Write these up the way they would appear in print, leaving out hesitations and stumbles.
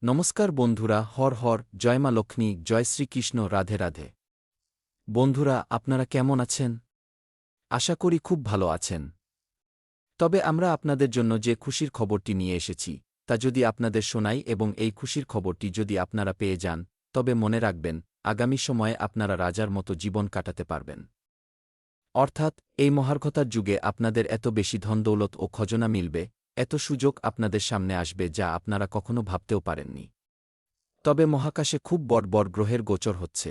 নমস্কার বন্ধুরা, হর হর, জয় মা লক্ষ্মী, জয় শ্রীকৃষ্ণ, রাধে রাধে। বন্ধুরা, আপনারা কেমন আছেন? আশা করি খুব ভালো আছেন। তবে আমরা আপনাদের জন্য যে খুশির খবরটি নিয়ে এসেছি তা যদি আপনাদের শোনাই এবং এই খুশির খবরটি যদি আপনারা পেয়ে যান, তবে মনে রাখবেন আগামী সময়ে আপনারা রাজার মতো জীবন কাটাতে পারবেন। অর্থাৎ এই মহার্ঘতার যুগে আপনাদের এত বেশি ধনদৌলত ও খজনা মিলবে, এত সুযোগ আপনাদের সামনে আসবে যা আপনারা কখনো ভাবতেও পারেননি। তবে মহাকাশে খুব বড় বড় গ্রহের গোচর হচ্ছে।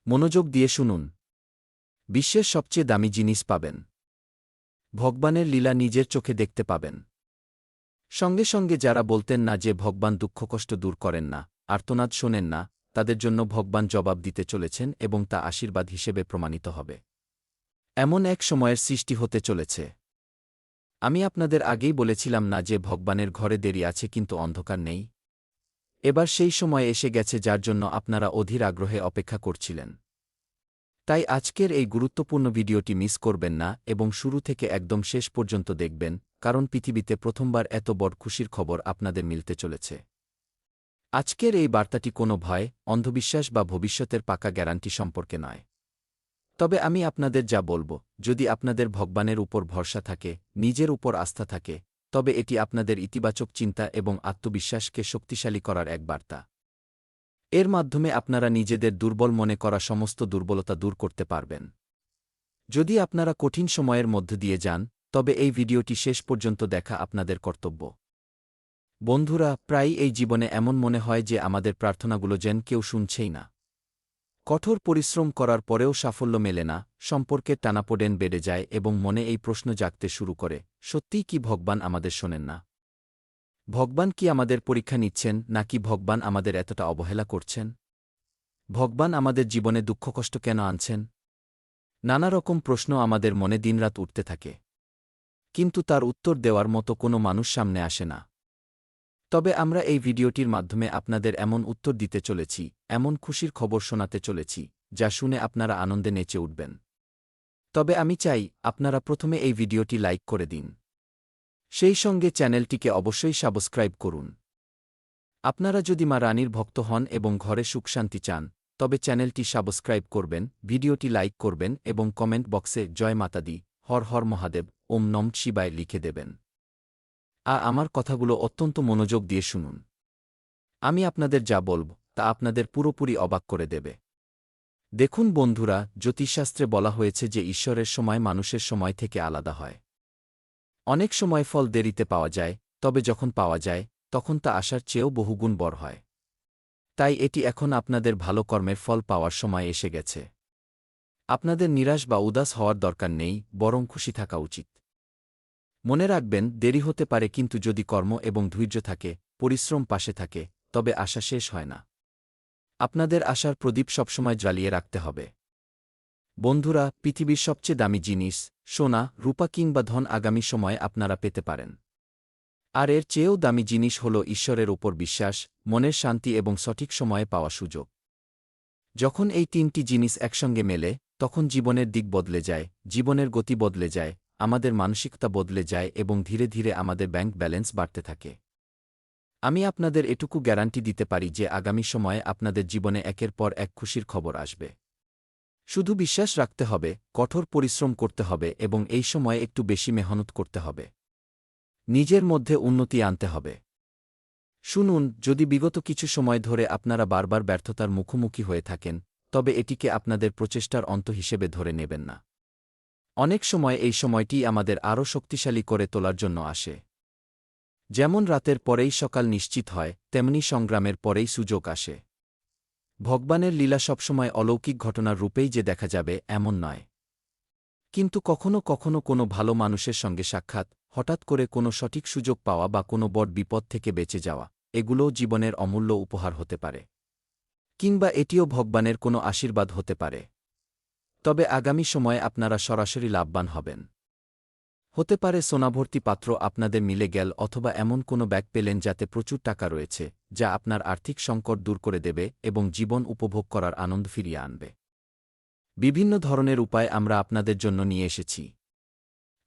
মনোযোগ দিয়ে শুনুন। বিশ্বের সবচেয়ে দামি জিনিস পাবেন। ভগবানের লীলা নিজের চোখে দেখতে পাবেন। সঙ্গে সঙ্গে যারা বলতেন না যে ভগবান দুঃখকষ্ট দূর করেন না, আর্তনাদ শোনেন না, তাদের জন্য ভগবান জবাব দিতে চলেছেন এবং তা আশীর্বাদ হিসেবে প্রমাণিত হবে। এমন এক সময়ের সৃষ্টি হতে চলেছে। আমি আপনাদের আগেই বলেছিলাম না যে ভগবানের ঘরে দেরি আছে কিন্তু অন্ধকার নেই। এবার সেই সময় এসে গেছে যার জন্য আপনারা অধীর আগ্রহে অপেক্ষা করছিলেন। তাই আজকের এই গুরুত্বপূর্ণ ভিডিওটি মিস করবেন না এবং শুরু থেকে একদম শেষ পর্যন্ত দেখবেন, কারণ পৃথিবীতে প্রথমবার এত বড় খুশির খবর আপনাদের মিলতে চলেছে। আজকের এই বার্তাটি কোনো ভয়, অন্ধবিশ্বাস বা ভবিষ্যতের পাকা গ্যারান্টি সম্পর্কে নয়। তবে আমি আপনাদের যা বলব, যদি আপনাদের ভগবানের উপর ভরসা থাকে, নিজের উপর আস্থা থাকে, তবে এটি আপনাদের ইতিবাচক চিন্তা এবং আত্মবিশ্বাসকে শক্তিশালী করার এক বার্তা। এর মাধ্যমে আপনারা নিজেদের দুর্বল মনে করা সমস্ত দুর্বলতা দূর করতে পারবেন। যদি আপনারা কঠিন সময়ের মধ্য দিয়ে যান, তবে এই ভিডিওটি শেষ পর্যন্ত দেখা আপনাদের কর্তব্য। বন্ধুরা, প্রায়ই এই জীবনে এমন মনে হয় যে আমাদের প্রার্থনাগুলো যেন কেউ শুনছেই না। কঠোর পরিশ্রম করার পরেও সাফল্য মেলে না, সম্পর্কের টানাপোড়েন বেড়ে যায় এবং মনে এই প্রশ্ন জাগতে শুরু করে, সত্যিই কি ভগবান আমাদের শোনেন না? ভগবান কি আমাদের পরীক্ষা নিচ্ছেন, নাকি ভগবান আমাদের এতটা অবহেলা করছেন? ভগবান আমাদের জীবনে দুঃখকষ্ট কেন আনছেন? নানা রকম প্রশ্ন আমাদের মনে দিনরাত উঠতে থাকে। কিন্তু তার উত্তর দেওয়ার মতো কোনো মানুষ সামনে আসে না। তবে আমরা এই ভিডিওটির মাধ্যমে আপনাদের এমন উত্তর দিতে চলেছি, এমন খুশির খবর শোনাতে চলেছি, যা শুনে আপনারা আনন্দে নেচে উঠবেন। তবে আমি চাই আপনারা প্রথমে এই ভিডিওটি লাইক করে দিন। সেই সঙ্গে চ্যানেলটিকে অবশ্যই সাবস্ক্রাইব করুন। আপনারা যদি মা রানীর ভক্ত হন এবং ঘরে সুখশান্তি চান, তবে চ্যানেলটি সাবস্ক্রাইব করবেন, ভিডিওটি লাইক করবেন এবং কমেন্ট বক্সে জয় মাতা দি, হর হর মহাদেব, ওম নম শিবায় লিখে দেবেন। আমার কথাগুলো অত্যন্ত মনোযোগ দিয়ে শুনুন। আমি আপনাদের যা বলব তা আপনাদের পুরোপুরি অবাক করে দেবে। দেখুন বন্ধুরা, জ্যোতিষশাস্ত্রে বলা হয়েছে যে ঈশ্বরের সময় মানুষের সময় থেকে আলাদা হয়। অনেক সময় ফল দেরিতে পাওয়া যায়, তবে যখন পাওয়া যায়, তখন তা আশার চেয়েও বহুগুণ বড় হয়। তাই এটি এখন আপনাদের ভালো কর্মের ফল পাওয়ার সময় এসে গেছে। আপনাদের নিরাশ বা উদাস হওয়ার দরকার নেই, বরং খুশি থাকা উচিত। মনে রাখবেন, দেরি হতে পারে কিন্তু যদি কর্ম এবং ধৈর্য থাকে, পরিশ্রম পাশে থাকে, তবে আশা শেষ হয় না। আপনাদের আশার প্রদীপ সবসময় জ্বালিয়ে রাখতে হবে। বন্ধুরা, পৃথিবীর সবচেয়ে দামি জিনিস, সোনা, রূপা কিংবা ধন আগামী সময়ে আপনারা পেতে পারেন। আর এর চেয়েও দামি জিনিস হল ঈশ্বরের ওপর বিশ্বাস, মনের শান্তি এবং সঠিক সময়ে পাওয়া সুযোগ। যখন এই তিনটি জিনিস একসঙ্গে মেলে, তখন জীবনের দিক বদলে যায়, জীবনের গতি বদলে যায়, আমাদের মানসিকতা বদলে যায় এবং ধীরে ধীরে আমাদের ব্যাংক ব্যালেন্স বাড়তে থাকে। আমি আপনাদের এটুকু গ্যারান্টি দিতে পারি যে আগামী সময়ে আপনাদের জীবনে একের পর এক খুশির খবর আসবে। শুধু বিশ্বাস রাখতে হবে, কঠোর পরিশ্রম করতে হবে এবং এই সময়ে একটু বেশি মেহনত করতে হবে। নিজের মধ্যে উন্নতি আনতে হবে। শুনুন, যদি বিগত কিছু সময় ধরে আপনারা বারবার ব্যর্থতার মুখোমুখি হয়ে থাকেন, তবে এটিকে আপনাদের প্রচেষ্টার অন্ত হিসেবে ধরে নেবেন না। অনেক সময় এই সময়টি আমাদের আরও শক্তিশালী করে তোলার জন্য আসে। যেমন রাতের পরেই সকাল নিশ্চিত হয়, তেমনি সংগ্রামের পরেই সুযোগ আসে। ভগবানের লীলা সবসময় অলৌকিক ঘটনার রূপেই যে দেখা যাবে এমন নয়। কিন্তু কখনো কখনো কোনো ভালো মানুষের সঙ্গে সাক্ষাৎ, হঠাৎ করে কোনো সঠিক সুযোগ পাওয়া বা কোনো বড় বিপদ থেকে বেঁচে যাওয়া, এগুলোও জীবনের অমূল্য উপহার হতে পারে। কিংবা এটিও ভগবানের কোনো আশীর্বাদ হতে পারে। তবে আগামী সময়ে আপনারা সরাসরি লাভবান হবেন। হতে পারে সোনাভর্তি পাত্র আপনাদের মিলে গেল, অথবা এমন কোনো ব্যাগ পেলেন যাতে প্রচুর টাকা রয়েছে, যা আপনার আর্থিক সংকট দূর করে দেবে এবং জীবন উপভোগ করার আনন্দ ফিরিয়ে আনবে। বিভিন্ন ধরনের উপায় আমরা আপনাদের জন্য নিয়ে এসেছি।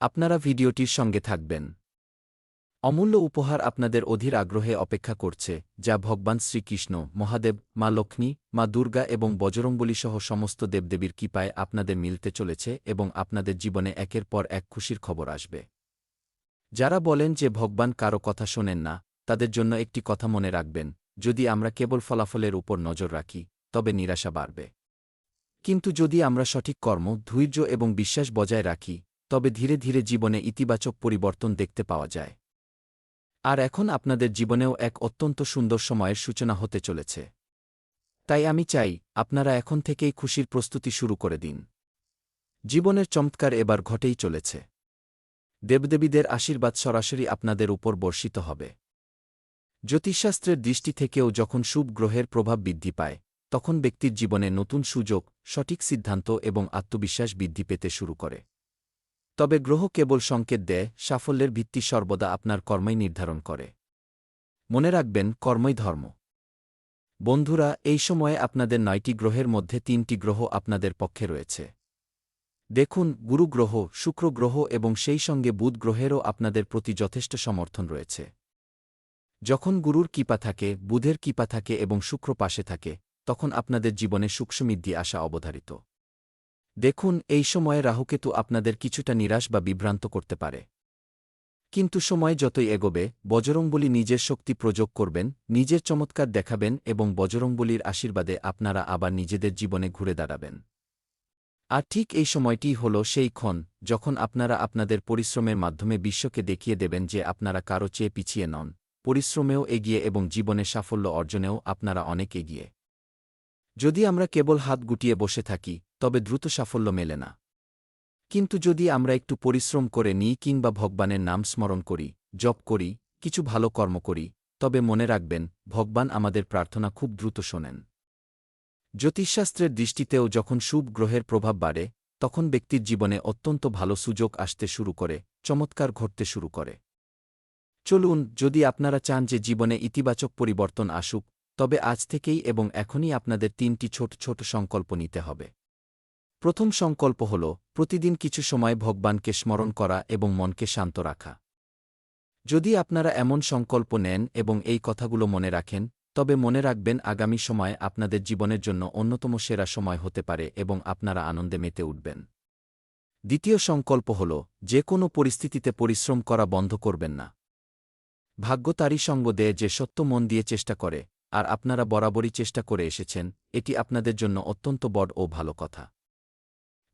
আপনারা ভিডিওটির সঙ্গে থাকবেন। অমূল্য উপহার আপনাদের অধীর আগ্রহে অপেক্ষা করছে, যা ভগবান শ্রীকৃষ্ণ, মহাদেব, মা লক্ষ্মী, মা দুর্গা এবং বজরংবলীসহ সমস্ত দেবদেবীর কৃপায় আপনাদের মিলতে চলেছে এবং আপনাদের জীবনে একের পর এক খুশির খবর আসবে। যারা বলেন যে ভগবান কারো কথা শোনেন না, তাদের জন্য একটি কথা মনে রাখবেন, যদি আমরা কেবল ফলাফলের উপর নজর রাখি, তবে নিরাশা বাড়বে। কিন্তু যদি আমরা সঠিক কর্ম, ধৈর্য এবং বিশ্বাস বজায় রাখি, তবে ধীরে ধীরে জীবনে ইতিবাচক পরিবর্তন দেখতে পাওয়া যায়। আর এখন আপনাদের জীবনেও এক অত্যন্ত সুন্দর সময়ের সূচনা হতে চলেছে। তাই আমি চাই, আপনারা এখন থেকেই খুশির প্রস্তুতি শুরু করে দিন। জীবনের চমৎকার এবার ঘটেই চলেছে। দেবদেবীদের আশীর্বাদ সরাসরি আপনাদের উপর বর্ষিত হবে। জ্যোতিষশাস্ত্রের দৃষ্টি থেকেও যখন শুভ গ্রহের প্রভাব বৃদ্ধি পায়, তখন ব্যক্তির জীবনে নতুন সুযোগ, সঠিক সিদ্ধান্ত এবং আত্মবিশ্বাস বৃদ্ধি পেতে শুরু করে। তবে গ্রহ কেবল সংকেত দেয়, সাফল্যের ভিত্তি সর্বদা আপনার কর্মই নির্ধারণ করে। মনে রাখবেন, কর্মই ধর্ম। বন্ধুরা, এই সময়ে আপনাদের 9টি গ্রহের মধ্যে 3টি গ্রহ আপনাদের পক্ষে রয়েছে। দেখুন, গুরু গ্রহ, শুক্র গ্রহ এবং সেই সঙ্গে বুধ গ্রহেরও আপনাদের প্রতি যথেষ্ট সমর্থন রয়েছে। যখন গুরুর কৃপা থাকে, বুধের কৃপা থাকে এবং শুক্র পাশে থাকে, তখন আপনাদের জীবনে সুখ-সমৃদ্ধি আসা অবধারিত। দেখুন, এই সময়ে রাহুকেতু আপনাদের কিছুটা নিরাশ বা বিভ্রান্ত করতে পারে। কিন্তু সময় যতই এগোবে, বজরংবলী নিজের শক্তি প্রয়োগ করবেন, নিজের চমৎকার দেখাবেন এবং বজরংবলীর আশীর্বাদে আপনারা আবার নিজেদের জীবনে ঘুরে দাঁড়াবেন। আর ঠিক এই সময়টিই হল সেই ক্ষণ, যখন আপনারা আপনাদের পরিশ্রমের মাধ্যমে বিশ্বকে দেখিয়ে দেবেন যে আপনারা কারো চেয়ে পিছিয়ে নন, পরিশ্রমেও এগিয়ে এবং জীবনে সাফল্য অর্জনেও আপনারা অনেক এগিয়ে। যদি আমরা কেবল হাত গুটিয়ে বসে থাকি, তবে দ্রুত সাফল্য মেলে না। কিন্তু যদি আমরা একটু পরিশ্রম করে নিই কিংবা ভগবানের নাম স্মরণ করি, জপ করি, কিছু ভালো কর্ম করি, তবে মনে রাখবেন, ভগবান আমাদের প্রার্থনা খুব দ্রুত শোনেন। জ্যোতিষশাস্ত্রের দৃষ্টিতেও যখন শুভ গ্রহের প্রভাব বাড়ে, তখন ব্যক্তির জীবনে অত্যন্ত ভালো সুযোগ আসতে শুরু করে, চমৎকার ঘটতে শুরু করে। চলুন, যদি আপনারা চান যে জীবনে ইতিবাচক পরিবর্তন আসুক, তবে আজ থেকেই এবং এখনই আপনাদের 3টি ছোট ছোট সংকল্প নিতে হবে। প্রথম সংকল্প হল, প্রতিদিন কিছু সময় ভগবানকে স্মরণ করা এবং মনকে শান্ত রাখা। যদি আপনারা এমন সংকল্প নেন এবং এই কথাগুলো মনে রাখেন, তবে মনে রাখবেন, আগামী সময় আপনাদের জীবনের জন্য অন্যতম সেরা সময় হতে পারে এবং আপনারা আনন্দে মেতে উঠবেন। দ্বিতীয় সংকল্প হল, যে কোনো পরিস্থিতিতে পরিশ্রম করা বন্ধ করবেন না। ভাগ্য তারই সঙ্গ দেয় যে সত্য মন দিয়ে চেষ্টা করে, আর আপনারা বরাবরই চেষ্টা করে এসেছেন, এটি আপনাদের জন্য অত্যন্ত বড় ও ভালো কথা।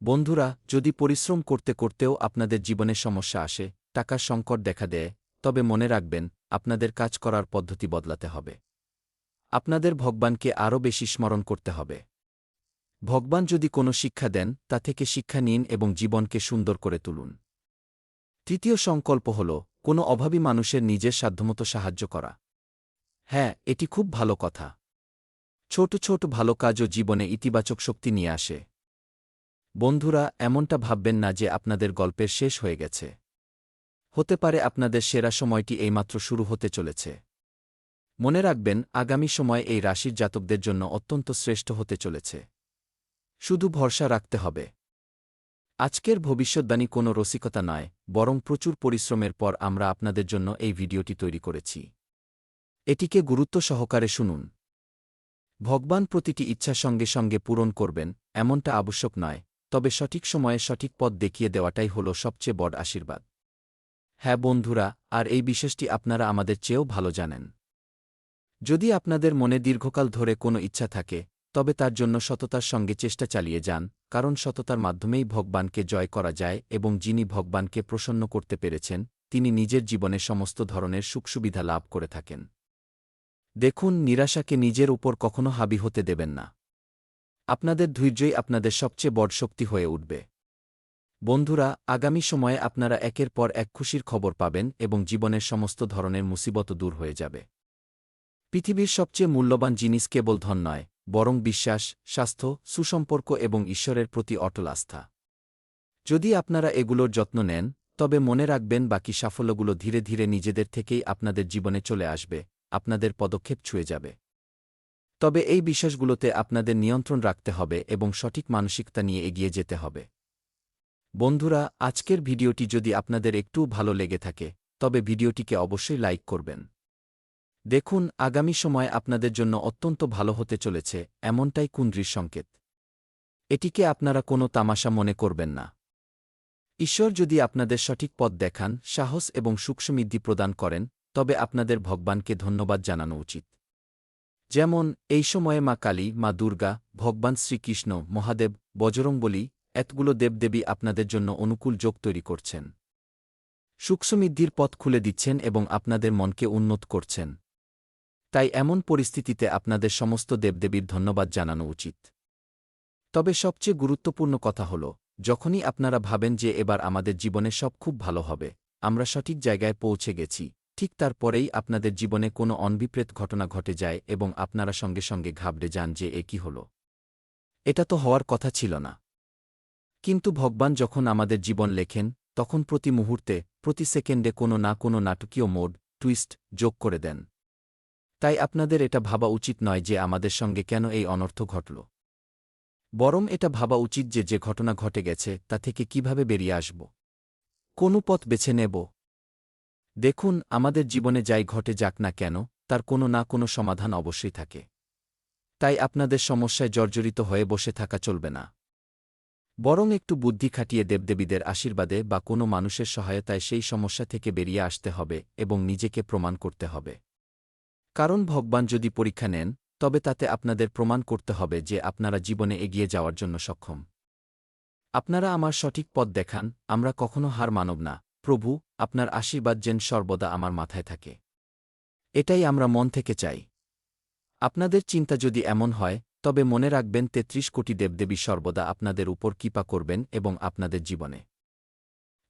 বন্ধুরা, যদি পরিশ্রম করতে করতেও আপনাদের জীবনে সমস্যা আসে, টাকার সংকট দেখা দেয়, তবে মনে রাখবেন, আপনাদের কাজ করার পদ্ধতি বদলাতে হবে। আপনাদের ভগবানকে আরও বেশি স্মরণ করতে হবে। ভগবান যদি কোনো শিক্ষা দেন, তা থেকে শিক্ষা নিন এবং জীবনকে সুন্দর করে তুলুন। তৃতীয় সংকল্প হল, কোনো অভাবী মানুষের নিজের সাধ্যমতো সাহায্য করা। হ্যাঁ, এটি খুব ভালো কথা। ছোট ছোট ভালো কাজও জীবনে ইতিবাচক শক্তি নিয়ে আসে। বন্ধুরা, এমনটা ভাববেন না যে আপনাদের গল্পের শেষ হয়ে গেছে। হতে পারে আপনাদের সেরা সময়টি এইমাত্র শুরু হতে চলেছে। মনে রাখবেন, আগামী সময় এই রাশির জাতকদের জন্য অত্যন্ত শ্রেষ্ঠ হতে চলেছে। শুধু ভরসা রাখতে হবে। আজকের ভবিষ্যদ্বাণী কোনো রসিকতা নয়, বরং প্রচুর পরিশ্রমের পর আমরা আপনাদের জন্য এই ভিডিওটি তৈরি করেছি। এটিকে গুরুত্ব সহকারে শুনুন। ভগবান প্রতিটি ইচ্ছা সঙ্গে সঙ্গে পূরণ করবেন, এমনটা আবশ্যক নয়, তবে সঠিক সময়ে সঠিক পথ দেখিয়ে দেওয়াটাই হল সবচেয়ে বড় আশীর্বাদ। হ্যাঁ বন্ধুরা, আর এই বিশেষটি আপনারা আমাদের চেয়েও ভালো জানেন। যদি আপনাদের মনে দীর্ঘকাল ধরে কোনো ইচ্ছা থাকে, তবে তার জন্য সততার সঙ্গে চেষ্টা চালিয়ে যান, কারণ সততার মাধ্যমেই ভগবানকে জয় করা যায় এবং যিনি ভগবানকে প্রসন্ন করতে পেরেছেন, তিনি নিজের জীবনে সমস্ত ধরনের সুখসুবিধা লাভ করে থাকেন। দেখুন, নিরাশাকে নিজের উপর কখনো হাবি হতে দেবেন না। আপনাদের ধৈর্যই আপনাদের সবচেয়ে বড় শক্তি হয়ে উঠবে। বন্ধুরা, আগামী সময়ে আপনারা একের পর এক খুশির খবর পাবেন এবং জীবনের সমস্ত ধরনের মুসিবত দূর হয়ে যাবে। পৃথিবীর সবচেয়ে মূল্যবান জিনিস কেবল ধন নয়, বরং বিশ্বাস, স্বাস্থ্য, সুসম্পর্ক এবং ঈশ্বরের প্রতি অটল আস্থা। যদি আপনারা এগুলোর যত্ন নেন, তবে মনে রাখবেন, বাকি সাফল্যগুলো ধীরে ধীরে নিজেদের থেকেই আপনাদের জীবনে চলে আসবে, আপনাদের পদক্ষেপ ছুঁয়ে যাবে। তবে এই বিশ্বাসগুলোতে আপনাদের নিয়ন্ত্রণ রাখতে হবে এবং সঠিক মানসিকতা নিয়ে এগিয়ে যেতে হবে। বন্ধুরা, আজকের ভিডিওটি যদি আপনাদের একটুও ভালো লেগে থাকে, তবে ভিডিওটিকে অবশ্যই লাইক করবেন। দেখুন, আগামী সময় আপনাদের জন্য অত্যন্ত ভালো হতে চলেছে, এমনটাই কুণ্ডলীর সংকেত। এটিকে আপনারা কোনো তামাশা মনে করবেন না। ঈশ্বর যদি আপনাদের সঠিক পথ দেখান, সাহস এবং সুখসমৃদ্ধি প্রদান করেন, তবে আপনাদের ভগবানকে ধন্যবাদ জানানো উচিত। যেমন, এই সময়ে মা কালী, মা দুর্গা, ভগবান শ্রীকৃষ্ণ, মহাদেব, বজরংবলী এতগুলো দেবদেবী আপনাদের জন্য অনুকূল যোগ তৈরি করছেন। সুখসমৃদ্ধির পথ খুলে দিচ্ছেন এবং আপনাদের মনকে উন্নত করছেন। তাই এমন পরিস্থিতিতে আপনাদের সমস্ত দেবদেবীর ধন্যবাদ জানানো উচিত। তবে সবচেয়ে গুরুত্বপূর্ণ কথা হল, যখনই আপনারা ভাবেন যে এবার আমাদের জীবনে সব খুব ভালো হবে, আমরা সঠিক জায়গায় পৌঁছে গেছি, ঠিক তারপরেই আপনাদের জীবনে কোনো অনভিপ্রেত ঘটনা ঘটে যায় এবং আপনারা সঙ্গে সঙ্গে ঘাবড়ে যান যে এ কি হল, এটা তো হওয়ার কথা ছিল না। কিন্তু ভগবান যখন আমাদের জীবন লেখেন, তখন প্রতি মুহূর্তে, প্রতি সেকেন্ডে কোনো না কোনো নাটকীয় মোড, টুইস্ট যোগ করে দেন। তাই আপনাদের এটা ভাবা উচিত নয় যে আমাদের সঙ্গে কেন এই অনর্থ ঘটল। বরং এটা ভাবা উচিত যে যে ঘটনা ঘটে গেছে তা থেকে কিভাবে বেরিয়ে আসব, কোন পথ বেছে নেব। দেখুন, আমাদের জীবনে যাই ঘটে যাক না কেন, তার কোনো না কোনো সমাধান অবশ্যই থাকে। তাই আপনাদের সমস্যায় জর্জরিত হয়ে বসে থাকা চলবে না। বরং একটু বুদ্ধি খাটিয়ে দেবদেবীদের আশীর্বাদে বা কোনো মানুষের সহায়তায় সেই সমস্যা থেকে বেরিয়ে আসতে হবে এবং নিজেকে প্রমাণ করতে হবে। কারণ ভগবান যদি পরীক্ষা নেন, তবে তাতে আপনাদের প্রমাণ করতে হবে যে আপনারা জীবনে এগিয়ে যাওয়ার জন্য সক্ষম। আপনারা আমার সঠিক পথ দেখান, আমরা কখনো হার মানব না। প্রভু, আপনার আশীর্বাদ যেন সর্বদা আমার মাথায় থাকে। এটাই আমরা মন থেকে চাই। আপনাদের চিন্তা যদি এমন হয়, তবে মনে রাখবেন ৩৩ কোটি দেবদেবী সর্বদা আপনাদের উপর কৃপা করবেন এবং আপনাদের জীবনে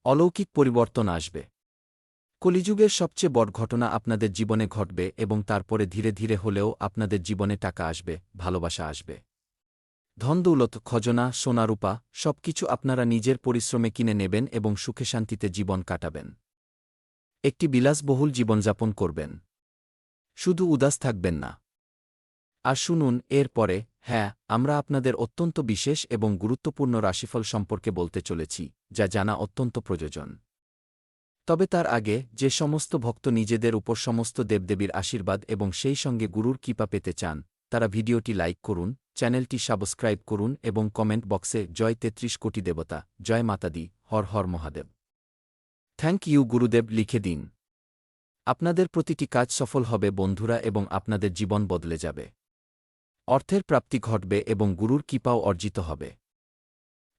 অলৌকিক পরিবর্তন আসবে। কলিযুগের সবচেয়ে বড় ঘটনা আপনাদের জীবনে ঘটবে এবং তারপরে ধীরে ধীরে হলেও আপনাদের জীবনে টাকা আসবে, ভালোবাসা আসবে। ধনদৌলত, খজনা, সোনারূপা সবকিছু আপনারা নিজের পরিশ্রমে কিনে নেবেন এবং সুখে শান্তিতে জীবন কাটাবেন। একটি বিলাসবহুল জীবনযাপন করবেন। শুধু উদাস থাকবেন না। আর শুনুন, এর পরে, হ্যাঁ, আমরা আপনাদের অত্যন্ত বিশেষ এবং গুরুত্বপূর্ণ রাশিফল সম্পর্কে বলতে চলেছি, যা জানা অত্যন্ত প্রয়োজন। তবে তার আগে, যে সমস্ত ভক্ত নিজেদের উপর সমস্ত দেবদেবীর আশীর্বাদ এবং সেই সঙ্গে গুরুর কৃপা পেতে চান, তারা ভিডিওটি লাইক করুন, চ্যানেলটি সাবস্ক্রাইব করুন এবং কমেন্ট বক্সে জয় ৩৩ কোটি দেবতা, জয় মাতাদি, হর হর মহাদেব, থ্যাংক ইউ গুরুদেব লিখে দিন। আপনাদের প্রতিটি কাজ সফল হবে বন্ধুরা এবং আপনাদের জীবন বদলে যাবে। অর্থের প্রাপ্তি ঘটবে এবং গুরুর কৃপাও অর্জিত হবে।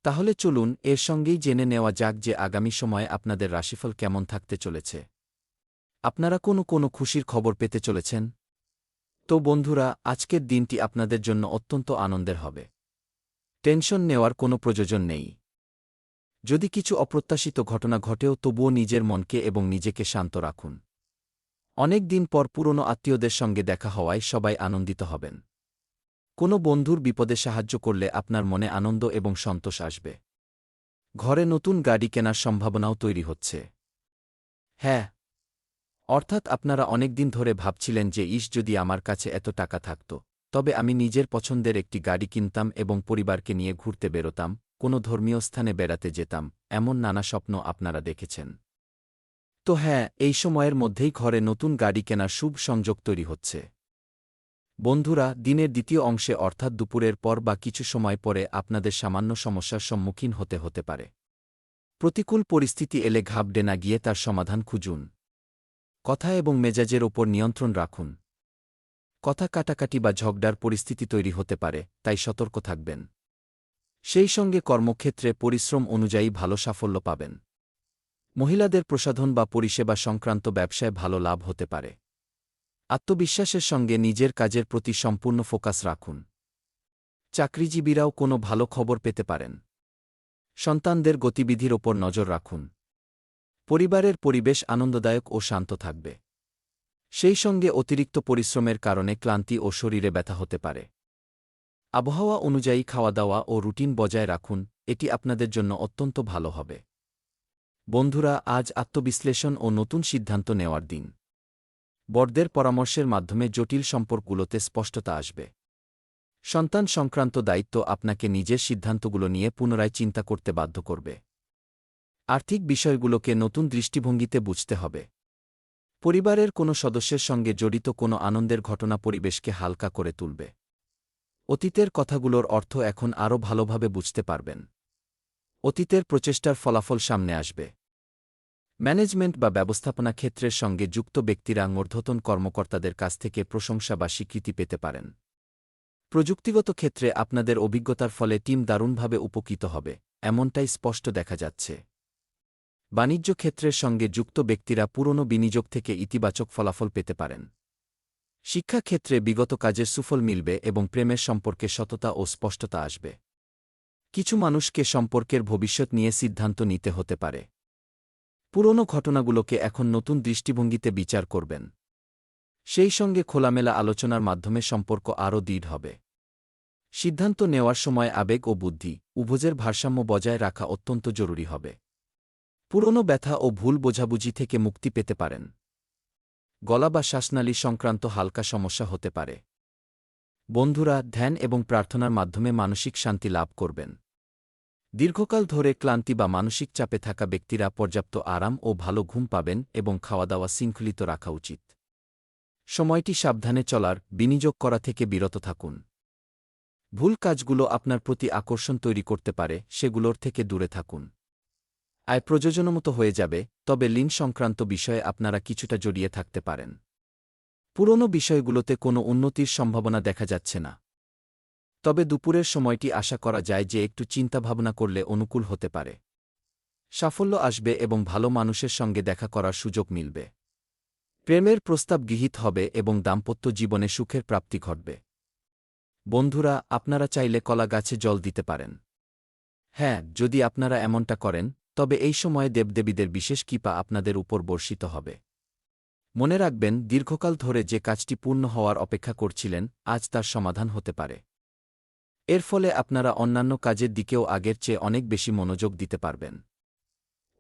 তাহলে চলুন এর সঙ্গেই জেনে নেওয়া যাক যে আগামী সময়ে আপনাদের রাশিফল কেমন থাকতে চলেছে। আপনারা কোনো খুশির খবর পেতে চলেছেন? তো বন্ধুরা, আজকের দিনটি আপনাদের জন্য অত্যন্ত আনন্দের হবে। টেনশন নেওয়ার কোনো প্রয়োজন নেই। যদি কিছু অপ্রত্যাশিত ঘটনা ঘটেও তবুও নিজের মনকে এবং নিজেকে শান্ত রাখুন। অনেক দিন পর পুরনো আত্মীয়দের সঙ্গে দেখা হওয়ায় সবাই আনন্দিত হবেন। কোনো বন্ধুর বিপদে সাহায্য করলে আপনার মনে আনন্দ এবং সন্তোষ আসবে। ঘরে নতুন গাড়ি কেনার সম্ভাবনাও তৈরি হচ্ছে। হ্যাঁ, অর্থাৎ আপনারা অনেকদিন ধরে ভাবছিলেন যে যদি আমার কাছে এত টাকা থাকত, তবে আমি নিজের পছন্দের একটি গাড়ি কিনতাম এবং পরিবারকে নিয়ে ঘুরতে বেরোতাম, কোনো ধর্মীয় স্থানে বেড়াতে যেতাম, এমন নানা স্বপ্ন আপনারা দেখেছেন। তো হ্যাঁ, এই সময়ের মধ্যেই ঘরে নতুন গাড়ি কেনার শুভ সংযোগ তৈরি হচ্ছে। বন্ধুরা, দিনের দ্বিতীয় অংশে অর্থাৎ দুপুরের পর বা কিছু সময় পরে আপনাদের সামান্য সমস্যার সম্মুখীন হতে পারে। প্রতিকূল পরিস্থিতি এলে ঘাবড়ে না গিয়ে তার সমাধান খুঁজুন। কথা এবং মেজাজের ওপর নিয়ন্ত্রণ রাখুন। কথা কাটাকাটি বা ঝগড়ার পরিস্থিতি তৈরি হতে পারে, তাই সতর্ক থাকবেন। সেই সঙ্গে কর্মক্ষেত্রে পরিশ্রম অনুযায়ী ভালো সাফল্য পাবেন। মহিলাদের প্রসাধন বা পরিষেবা সংক্রান্ত ব্যবসায় ভালো লাভ হতে পারে। আত্মবিশ্বাসের সঙ্গে নিজের কাজের প্রতি সম্পূর্ণ ফোকাস রাখুন। চাকরিজীবীরাও কোনো ভালো খবর পেতে পারেন। সন্তানদের গতিবিধির ওপর নজর রাখুন। পরিবারের পরিবেশ আনন্দদায়ক ও শান্ত থাকবে। সেই সঙ্গে অতিরিক্ত পরিশ্রমের কারণে ক্লান্তি ও শরীরে ব্যথা হতে পারে। আবহাওয়া অনুযায়ী খাওয়া দাওয়া ও রুটিন বজায় রাখুন, এটি আপনাদের জন্য অত্যন্ত ভালো হবে। বন্ধুরা, আজ আত্মবিশ্লেষণ ও নতুন সিদ্ধান্ত নেওয়ার দিন। বড়দের পরামর্শের মাধ্যমে জটিল সম্পর্কগুলোতে স্পষ্টতা আসবে। সন্তান সংক্রান্ত দায়িত্ব আপনাকে নিজের সিদ্ধান্তগুলো নিয়ে পুনরায় চিন্তা করতে বাধ্য করবে। আর্থিক বিষয়গুলোকে নতুন দৃষ্টিভঙ্গিতে বুঝতে হবে। পরিবারের কোনো সদস্যের সঙ্গে জড়িত কোনো আনন্দের ঘটনা পরিবেশকে হালকা করে তুলবে। অতীতের কথাগুলোর অর্থ এখন আরও ভালোভাবে বুঝতে পারবেন। অতীতের প্রচেষ্টার ফলাফল সামনে আসবে। ম্যানেজমেন্ট বা ব্যবস্থাপনা ক্ষেত্রের সঙ্গে যুক্ত ব্যক্তিরা ঊর্ধ্বতন কর্মকর্তাদের কাছ থেকে প্রশংসা বা স্বীকৃতি পেতে পারেন। প্রযুক্তিগত ক্ষেত্রে আপনাদের অভিজ্ঞতার ফলে টিম দারুণভাবে উপকৃত হবে, এমনটাই স্পষ্ট দেখা যাচ্ছে। বাণিজ্য ক্ষেত্রের সঙ্গে যুক্ত ব্যক্তিরা পুরনো বিনিয়োগ থেকে ইতিবাচক ফলাফল পেতে পারেন। শিক্ষাক্ষেত্রে বিগত কাজের সুফল মিলবে এবং প্রেমের সম্পর্কে সততা ও স্পষ্টতা আসবে। কিছু মানুষকে সম্পর্কের ভবিষ্যৎ নিয়ে সিদ্ধান্ত নিতে হতে পারে। পুরনো ঘটনাগুলোকে এখন নতুন দৃষ্টিভঙ্গিতে বিচার করবেন। সেই সঙ্গে খোলামেলা আলোচনার মাধ্যমে সম্পর্ক আরও দৃঢ় হবে। সিদ্ধান্ত নেওয়ার সময় আবেগ ও বুদ্ধি উভয়ের ভারসাম্য বজায় রাখা অত্যন্ত জরুরি হবে। পুরনো ব্যথা ও ভুল বোঝাবুঝি থেকে মুক্তি পেতে পারেন। গলা বা শ্বাসনালী সংক্রান্ত হালকা সমস্যা হতে পারে। বন্ধুরা, ধ্যান এবং প্রার্থনার মাধ্যমে মানসিক শান্তি লাভ করবেন। দীর্ঘকাল ধরে ক্লান্তি বা মানসিক চাপে থাকা ব্যক্তিরা পর্যাপ্ত আরাম ও ভালো ঘুম পাবেন এবং খাওয়া-দাওয়া শৃঙ্খলিত রাখা উচিত। সময়টি সাবধানে চলার, বিনিয়োগ করা থেকে বিরত থাকুন। ভুল কাজগুলো আপনার প্রতি আকর্ষণ তৈরি করতে পারে, সেগুলোর থেকে দূরে থাকুন। আয় প্রয়োজনমতো হয়ে যাবে, তবে ঋণ সংক্রান্ত বিষয়ে আপনারা কিছুটা জড়িয়ে থাকতে পারেন। পুরনো বিষয়গুলোতে কোনো উন্নতির সম্ভাবনা দেখা যাচ্ছে না। তবে দুপুরের সময়টি আশা করা যায় যে একটু চিন্তাভাবনা করলে অনুকূল হতে পারে। সাফল্য আসবে এবং ভালো মানুষের সঙ্গে দেখা করার সুযোগ মিলবে। প্রেমের প্রস্তাব গৃহীত হবে এবং দাম্পত্য জীবনে সুখের প্রাপ্তি ঘটবে। বন্ধুরা, আপনারা চাইলে কলা গাছে জল দিতে পারেন। হ্যাঁ, যদি আপনারা এমনটা করেন, তবে এই সময়ে দেবদেবীদের বিশেষ কৃপা আপনাদের উপর বর্ষিত হবে। মনে রাখবেন, দীর্ঘকাল ধরে যে কাজটি পূর্ণ হওয়ার অপেক্ষা করছিলেন, আজ তার সমাধান হতে পারে। এর ফলে আপনারা অন্যান্য কাজের দিকেও আগের চেয়ে অনেক বেশি মনোযোগ দিতে পারবেন।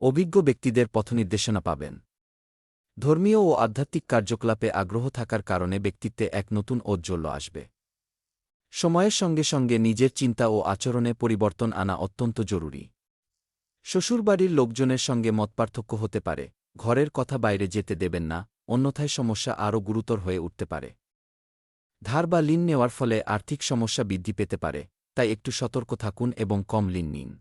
অভিজ্ঞ ব্যক্তিদের পথনির্দেশনা পাবেন। ধর্মীয় ও আধ্যাত্মিক কার্যকলাপে আগ্রহ থাকার কারণে ব্যক্তিত্বে এক নতুন ঔজ্জ্বল্য আসবে। সময়ের সঙ্গে সঙ্গে নিজের চিন্তা ও আচরণে পরিবর্তন আনা অত্যন্ত জরুরি। শ্বশুরবাড়ির লোকজনের সঙ্গে মতপার্থক্য হতে পারে, ঘরের কথা বাইরে যেতে দেবেন না, অন্যথায় সমস্যা আরও গুরুতর হয়ে উঠতে পারে। ধার বা ঋণ নেওয়ার ফলে আর্থিক সমস্যা বৃদ্ধি পেতে পারে, তাই একটু সতর্ক থাকুন এবং কম ঋণ নিন।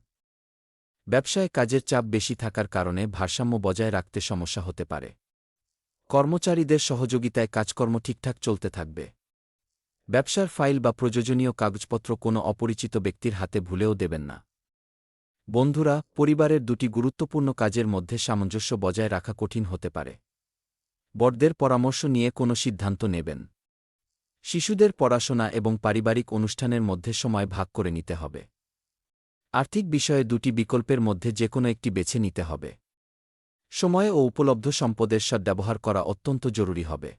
ব্যবসায় কাজের চাপ বেশি থাকার কারণে ভারসাম্য বজায় রাখতে সমস্যা হতে পারে। কর্মচারীদের সহযোগিতায় কাজকর্ম ঠিকঠাক চলতে থাকবে। ব্যবসার ফাইল বা প্রয়োজনীয় কাগজপত্র কোনো অপরিচিত ব্যক্তির হাতে ভুলেও দেবেন না। বন্ধুরা, পরিবারের দুটি গুরুত্বপূর্ণ কাজের মধ্যে সামঞ্জস্য বজায় রাখা কঠিন হতে পারে। বড়দের পরামর্শ নিয়ে কোনো সিদ্ধান্ত নেবেন। শিশুদের পড়াশোনা এবং পারিবারিক অনুষ্ঠানের মধ্যে সময় ভাগ করে নিতে হবে। আর্থিক বিষয়ে দুটি বিকল্পের মধ্যে যেকোনো একটি বেছে নিতে হবে। সময় ও উপলব্ধ সম্পদের সদ্ব্যবহার করা অত্যন্ত জরুরি হবে।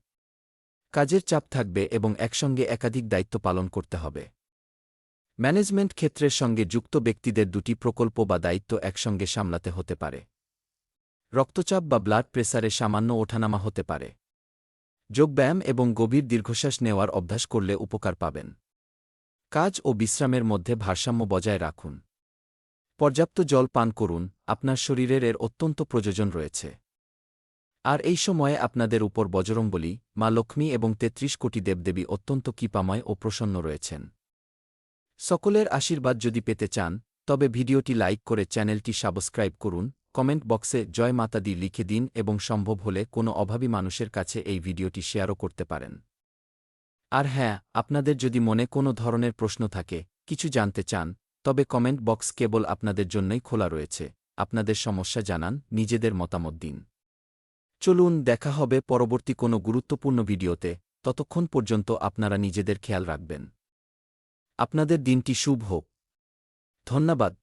কাজের চাপ থাকবে এবং একসঙ্গে একাধিক দায়িত্ব পালন করতে হবে। ম্যানেজমেন্ট ক্ষেত্রের সঙ্গে যুক্ত ব্যক্তিদের দুটি প্রকল্প বা দায়িত্ব একসঙ্গে সামলাতে হতে পারে। রক্তচাপ বা ব্লাড প্রেসারে সামান্য ওঠানামা হতে পারে। যোগব্যায়াম এবং গভীর দীর্ঘশ্বাস নেওয়ার অভ্যাস করলে উপকার পাবেন। কাজ ও বিশ্রামের মধ্যে ভারসাম্য বজায় রাখুন। পর্যাপ্ত জল পান করুন, আপনার শরীরের এর অত্যন্ত প্রয়োজন রয়েছে। আর এই সময়ে আপনাদের উপর বজরংবলী, মা লক্ষ্মী এবং ৩৩ কোটি দেবদেবী অত্যন্ত কৃপাময় ও প্রসন্ন রয়েছেন। সকলের আশীর্বাদ যদি পেতে চান, তবে ভিডিওটি লাইক করে চ্যানেলটি সাবস্ক্রাইব করুন, কমেন্ট বক্সে জয় মাতা দি লিখে দিন এবং সম্ভব হলে কোনো অভাবী মানুষের কাছে এই ভিডিওটি শেয়ারও করতে পারেন। আর হ্যাঁ, আপনাদের যদি মনে কোনো ধরনের প্রশ্ন থাকে, কিছু জানতে চান, তবে কমেন্ট বক্স কেবল আপনাদের জন্যই খোলা রয়েছে। আপনাদের সমস্যা জানান, নিজেদের মতামত দিন। চলুন, দেখা হবে পরবর্তী কোনো গুরুত্বপূর্ণ ভিডিওতে। ততক্ষণ পর্যন্ত আপনারা নিজেদের খেয়াল রাখবেন। আপনাদের দিনটি শুভ হোক। ধন্যবাদ।